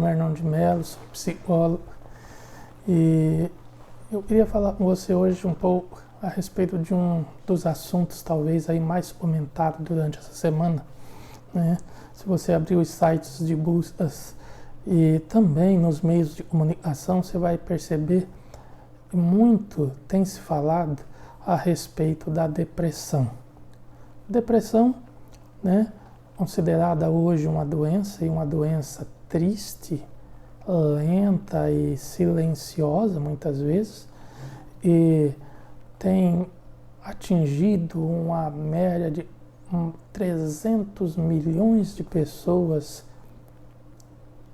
chamo Hernão de Mello, sou psicólogo e eu queria falar com você hoje um pouco a respeito de um dos assuntos talvez aí mais comentado durante essa semana, né? Se você abrir os sites de buscas e também nos meios de comunicação, você vai perceber que muito tem se falado a respeito da depressão. Depressão, né, considerada hoje uma doença e uma doença triste, lenta e silenciosa muitas vezes, e tem atingido uma média de 300 milhões de pessoas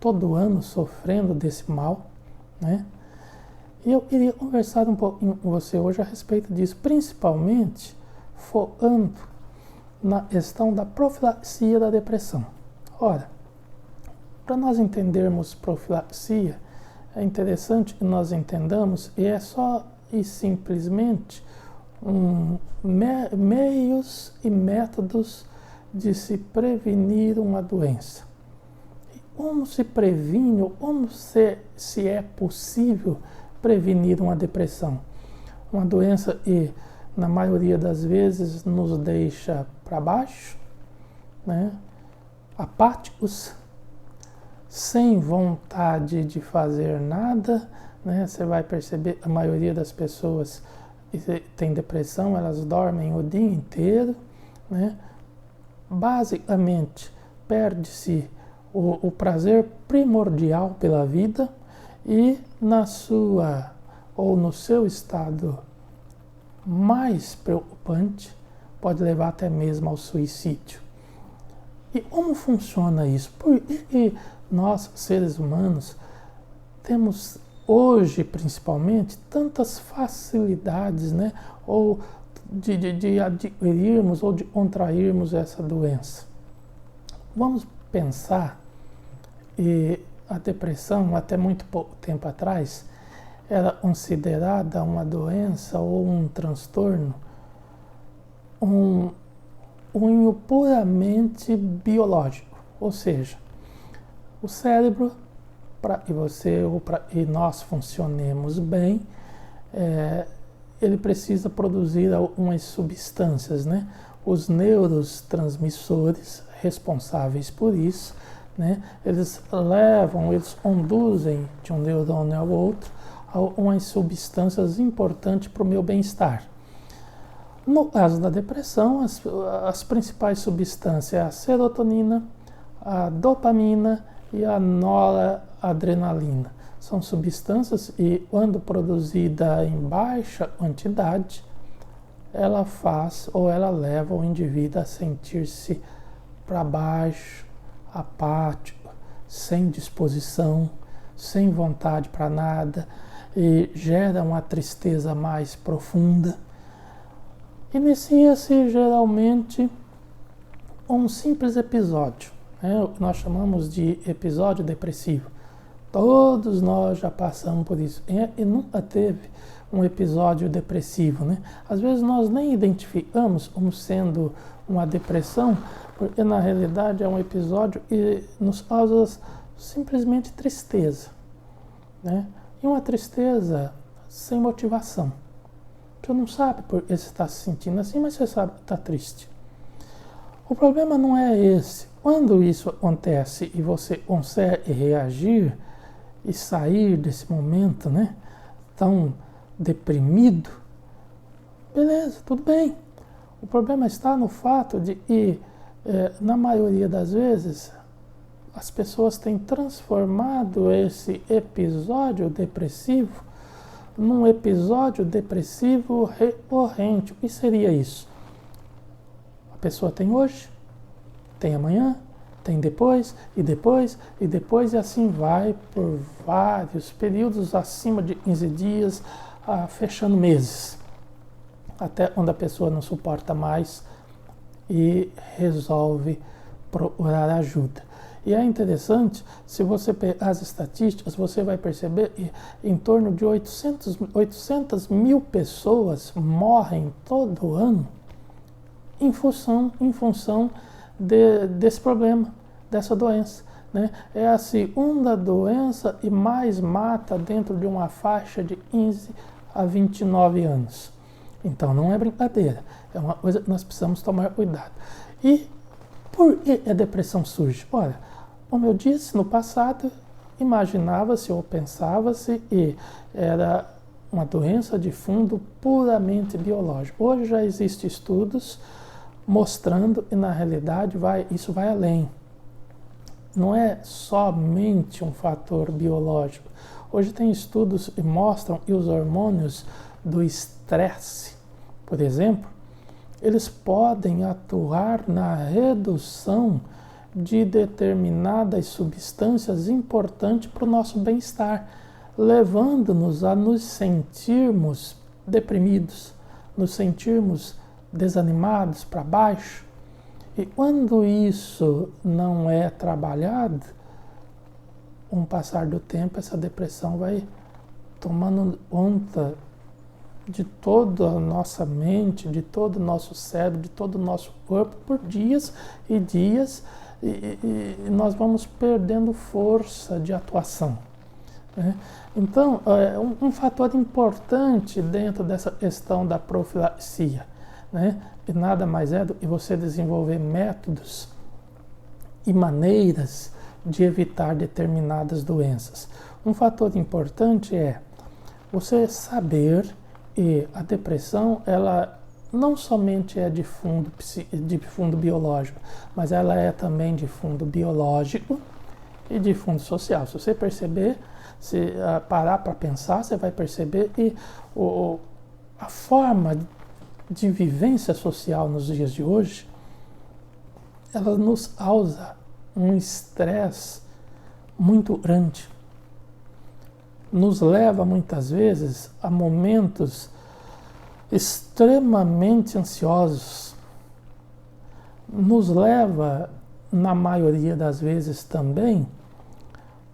todo ano sofrendo desse mal, né? E eu queria conversar um pouquinho com você hoje a respeito disso, principalmente focando na questão da profilaxia da depressão. Ora, para nós entendermos profilaxia, é interessante que nós entendamos, e é só e simplesmente meios e métodos de se prevenir uma doença. E como se previne, ou como se é possível prevenir uma depressão? Uma doença que, na maioria das vezes, nos deixa para baixo, né? Apáticos, sem vontade de fazer nada, né? Você vai perceber, a maioria das pessoas que tem depressão, elas dormem o dia inteiro, né? Basicamente, perde-se o prazer primordial pela vida e no seu estado mais preocupante, pode levar até mesmo ao suicídio. E como funciona isso? Por que nós, seres humanos, temos hoje, principalmente, tantas facilidades, né, ou de adquirirmos ou de contrairmos essa doença? Vamos pensar, e a depressão, até muito pouco tempo atrás, era considerada uma doença ou um transtorno, um cunho puramente biológico, ou seja, o cérebro, para que você ou para que nós funcionemos bem, ele precisa produzir algumas substâncias, né? Os neurotransmissores responsáveis por isso, né? Eles conduzem de um neurônio ao outro algumas substâncias importantes para o meu bem-estar. No caso da depressão, as principais substâncias é a serotonina, a dopamina e a noradrenalina. São substâncias e, quando produzida em baixa quantidade, ela leva o indivíduo a sentir-se para baixo, apático, sem disposição, sem vontade para nada, e gera uma tristeza mais profunda. Inicia-se geralmente um simples episódio, né? O que nós chamamos de episódio depressivo. Todos nós já passamos por isso. E nunca teve um episódio depressivo, né? Às vezes nós nem identificamos como sendo uma depressão, porque na realidade é um episódio que nos causa simplesmente tristeza, né? E uma tristeza sem motivação. Você não sabe por que você está se sentindo assim, mas você sabe que está triste. O problema não é esse. Quando isso acontece e você consegue reagir e sair desse momento, né, tão deprimido, beleza, tudo bem. O problema está no fato de que, na maioria das vezes, as pessoas têm transformado esse episódio depressivo num episódio depressivo recorrente. O que seria isso? A pessoa tem hoje, tem amanhã, tem depois, e depois, e depois, e assim vai por vários períodos, acima de 15 dias, fechando meses. Até quando a pessoa não suporta mais e resolve procurar ajuda. E é interessante, se você pegar as estatísticas, você vai perceber que em torno de 800 mil pessoas morrem todo ano em função desse problema, dessa doença. né? É a segunda doença e mais mata dentro de uma faixa de 15 a 29 anos. Então não é brincadeira, é uma coisa que nós precisamos tomar cuidado. E por que a depressão surge? Olha, como eu disse, no passado imaginava-se ou pensava-se que era uma doença de fundo puramente biológico. Hoje já existem estudos mostrando que na realidade isso vai além. Não é somente um fator biológico. Hoje tem estudos que mostram que os hormônios do estresse, por exemplo, eles podem atuar na redução de determinadas substâncias importantes para o nosso bem-estar, levando-nos a nos sentirmos deprimidos, nos sentirmos desanimados, para baixo. E quando isso não é trabalhado, com o passar do tempo, essa depressão vai tomando conta de toda a nossa mente, de todo o nosso cérebro, de todo o nosso corpo, por dias e dias, e nós vamos perdendo força de atuação, né? Então, um fator importante dentro dessa questão da profilaxia, né? E nada mais é do que você desenvolver métodos e maneiras de evitar determinadas doenças. Um fator importante é você saber que a depressão, ela não somente é de fundo biológico, mas ela é também de fundo biológico e de fundo social. Se você perceber, se parar para pensar, você vai perceber que a forma de vivência social nos dias de hoje, ela nos causa um estresse muito grande. Nos leva muitas vezes a momentos extremamente ansiosos. Nos leva, na maioria das vezes também,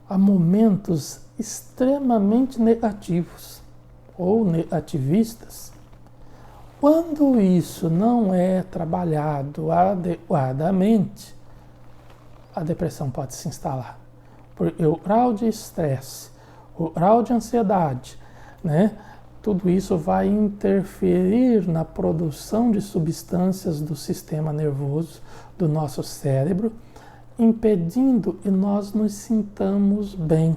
a momentos extremamente negativos ou negativistas. Quando isso não é trabalhado adequadamente, a depressão pode se instalar. Porque o grau de estresse, o grau de ansiedade, né? Tudo isso vai interferir na produção de substâncias do sistema nervoso, do nosso cérebro, impedindo que nós nos sintamos bem.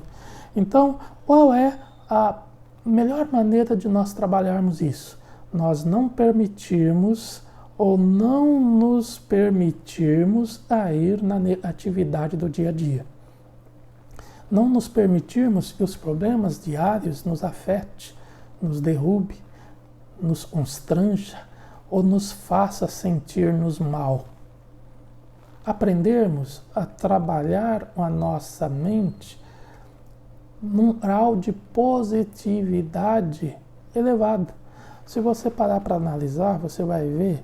Então, qual é a melhor maneira de nós trabalharmos isso? Nós não permitirmos ou não nos permitirmos cair na negatividade do dia a dia. Não nos permitirmos que os problemas diários nos afetem, nos derrube, nos constranja ou nos faça sentir-nos mal. Aprendermos a trabalhar com a nossa mente num grau de positividade elevado. Se você parar para analisar, você vai ver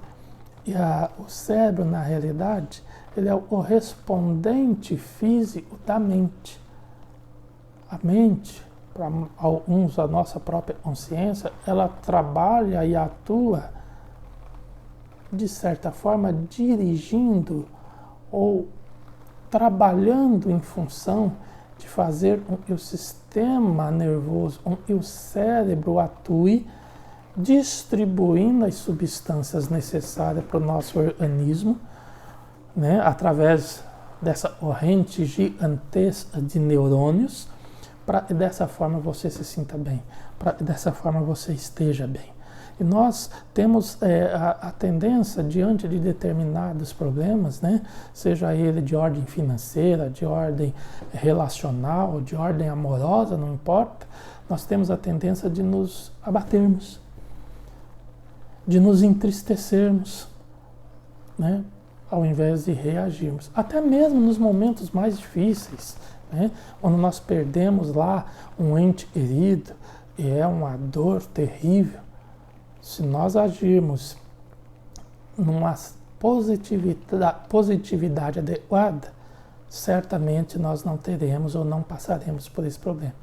que o cérebro, na realidade, ele é o correspondente físico da mente. A mente, para alguns, a nossa própria consciência, ela trabalha e atua, de certa forma, dirigindo ou trabalhando em função de fazer com que o sistema nervoso, com que o cérebro atue, distribuindo as substâncias necessárias para o nosso organismo, né, através dessa corrente gigantesca de neurônios, para que dessa forma você se sinta bem, para que dessa forma você esteja bem. E nós temos a tendência, diante de determinados problemas, né, seja ele de ordem financeira, de ordem relacional, de ordem amorosa, não importa, nós temos a tendência de nos abatermos, de nos entristecermos, né, ao invés de reagirmos. Até mesmo nos momentos mais difíceis, né, quando nós perdemos lá um ente querido, e é uma dor terrível, se nós agirmos numa positividade adequada, certamente nós não teremos ou não passaremos por esse problema.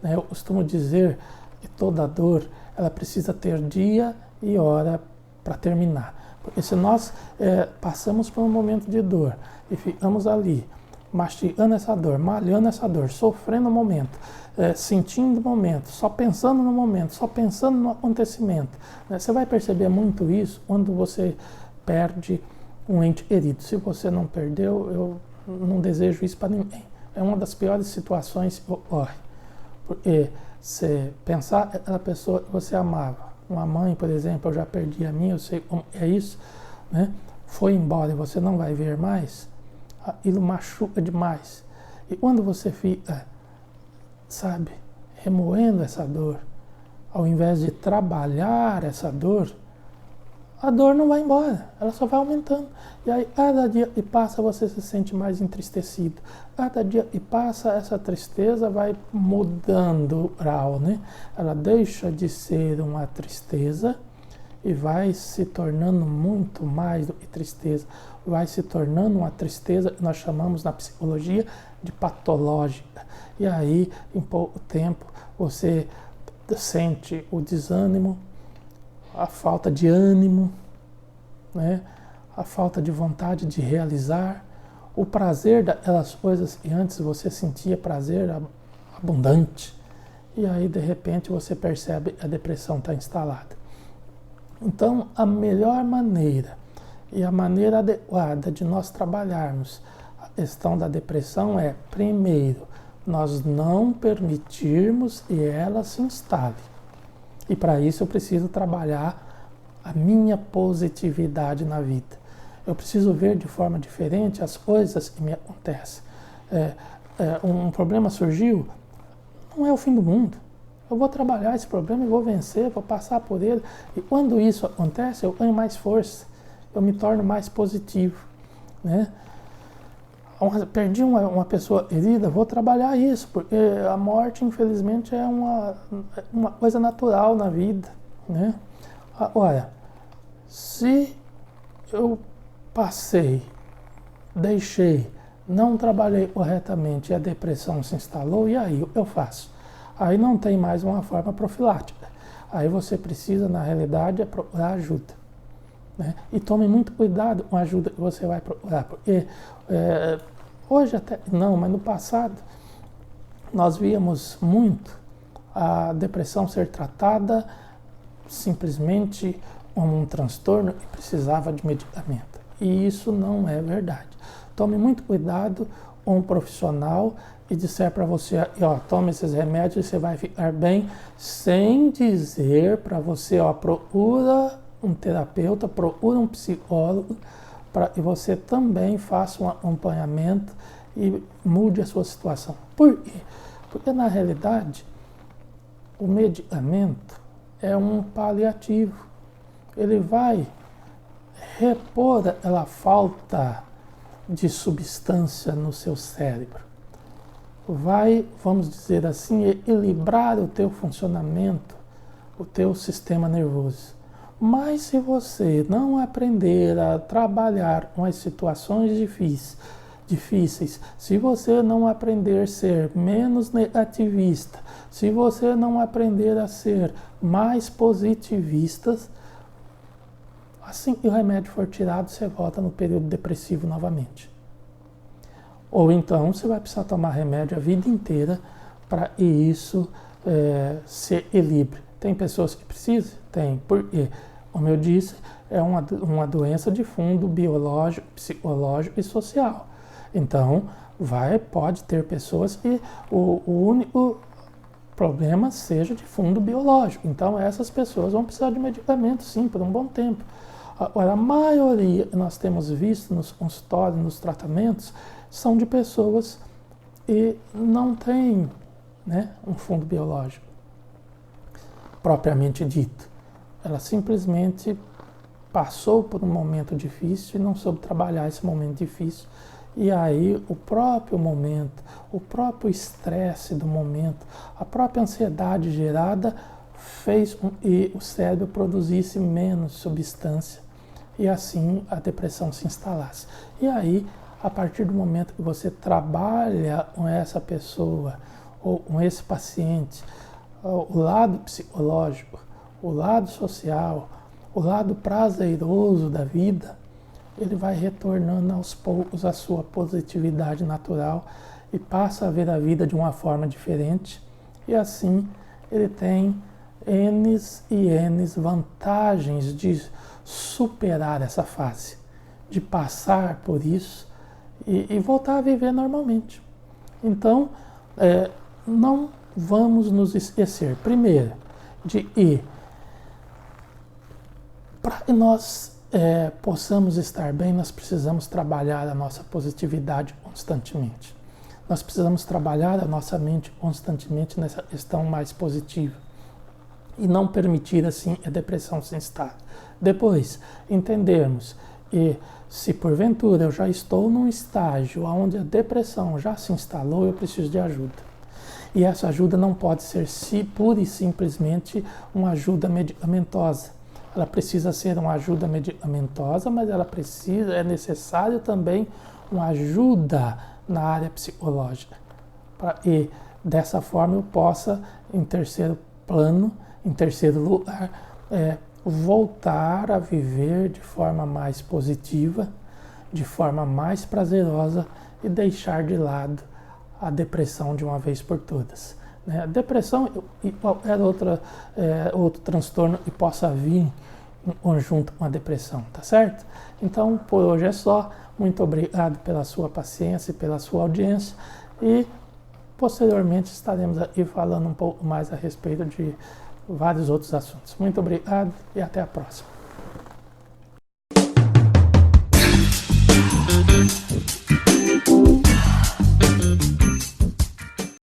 Eu costumo dizer que toda dor, ela precisa ter dia e hora para terminar. Porque se nós passamos por um momento de dor e ficamos ali mastigando essa dor, malhando essa dor, sofrendo no momento, sentindo o momento, só pensando no momento, só pensando no acontecimento. Né? Você vai perceber muito isso quando você perde um ente querido. Se você não perdeu, eu não desejo isso para ninguém. É uma das piores situações que ocorre. Porque você pensar na pessoa que você amava, uma mãe, por exemplo, eu já perdi a minha, eu sei como é isso, né? Foi embora e você não vai ver mais, aquilo machuca demais. E quando você fica, sabe, remoendo essa dor, ao invés de trabalhar essa dor, a dor não vai embora, ela só vai aumentando. E aí, cada dia que passa, você se sente mais entristecido. Cada dia que passa, essa tristeza vai mudando o grau, né? Ela deixa de ser uma tristeza e vai se tornando muito mais do que tristeza. Vai se tornando uma tristeza que nós chamamos na psicologia de patológica. E aí, em pouco tempo, você sente o desânimo, a falta de ânimo, né? A falta de vontade de realizar, o prazer daquelas coisas que antes você sentia prazer abundante. E aí, de repente, você percebe que a depressão está instalada. Então, a melhor maneira e a maneira adequada de nós trabalharmos a questão da depressão é, primeiro, nós não permitirmos que ela se instale. E para isso eu preciso trabalhar a minha positividade na vida. Eu preciso ver de forma diferente as coisas que me acontecem. Um problema surgiu, não é o fim do mundo. Eu vou trabalhar esse problema e vou vencer, vou passar por ele. E quando isso acontece, eu ganho mais força, eu me torno mais positivo, né? Perdi uma pessoa querida, vou trabalhar isso, porque a morte, infelizmente, é uma coisa natural na vida, né? Olha, se eu passei, deixei, não trabalhei corretamente e a depressão se instalou, e aí o que eu faço? Aí não tem mais uma forma profilática. Aí você precisa, na realidade, procurar ajuda, né? E tome muito cuidado com a ajuda que você vai procurar, porque hoje até não, mas no passado nós víamos muito a depressão ser tratada simplesmente como um transtorno e precisava de medicamento. E isso não é verdade. Tome muito cuidado com um profissional e disser para você, ó, tome esses remédios e você vai ficar bem, sem dizer para você, ó, procura um terapeuta, procura um psicólogo, para que você também faça um acompanhamento e mude a sua situação. Por quê? Porque, na realidade, o medicamento é um paliativo. Ele vai repor aquela falta de substância no seu cérebro. Vai, vamos dizer assim, equilibrar o teu funcionamento, o teu sistema nervoso. Mas se você não aprender a trabalhar com as situações difíceis, se você não aprender a ser menos negativista, se você não aprender a ser mais positivista, assim que o remédio for tirado, você volta no período depressivo novamente. Ou então você vai precisar tomar remédio a vida inteira para isso se equilibre. Tem pessoas que precisam? Tem. Porque, como eu disse, é uma doença de fundo biológico, psicológico e social. Então, pode ter pessoas que o único problema seja de fundo biológico. Então, essas pessoas vão precisar de medicamento, sim, por um bom tempo. Agora, a maioria que nós temos visto nos consultórios, nos tratamentos, são de pessoas que não têm, né, um fundo biológico propriamente dito. Ela simplesmente passou por um momento difícil e não soube trabalhar esse momento difícil. E aí o próprio momento, o próprio estresse do momento, a própria ansiedade gerada fez com que o cérebro produzisse menos substância e assim a depressão se instalasse. E aí, a partir do momento que você trabalha com essa pessoa ou com esse paciente, o lado psicológico, o lado social, o lado prazeroso da vida, ele vai retornando aos poucos à sua positividade natural e passa a ver a vida de uma forma diferente, e assim ele tem N e N vantagens de superar essa fase, de passar por isso e voltar a viver normalmente. Então, não vamos nos esquecer, primeiro, de que para que nós possamos estar bem, nós precisamos trabalhar a nossa positividade constantemente. Nós precisamos trabalhar a nossa mente constantemente nessa questão mais positiva e não permitir assim a depressão se instalar. Depois, entendermos que se porventura eu já estou num estágio onde a depressão já se instalou, eu preciso de ajuda. E essa ajuda não pode ser pura e simplesmente uma ajuda medicamentosa. Ela precisa ser uma ajuda medicamentosa, mas é necessário também uma ajuda na área psicológica. E dessa forma eu possa, em terceiro lugar, voltar a viver de forma mais positiva, de forma mais prazerosa e deixar de lado a depressão de uma vez por todas. A depressão e qualquer outro transtorno que possa vir em conjunto com a depressão, tá certo? Então, por hoje é só. Muito obrigado pela sua paciência e pela sua audiência, e posteriormente estaremos aqui falando um pouco mais a respeito de vários outros assuntos. Muito obrigado e até a próxima.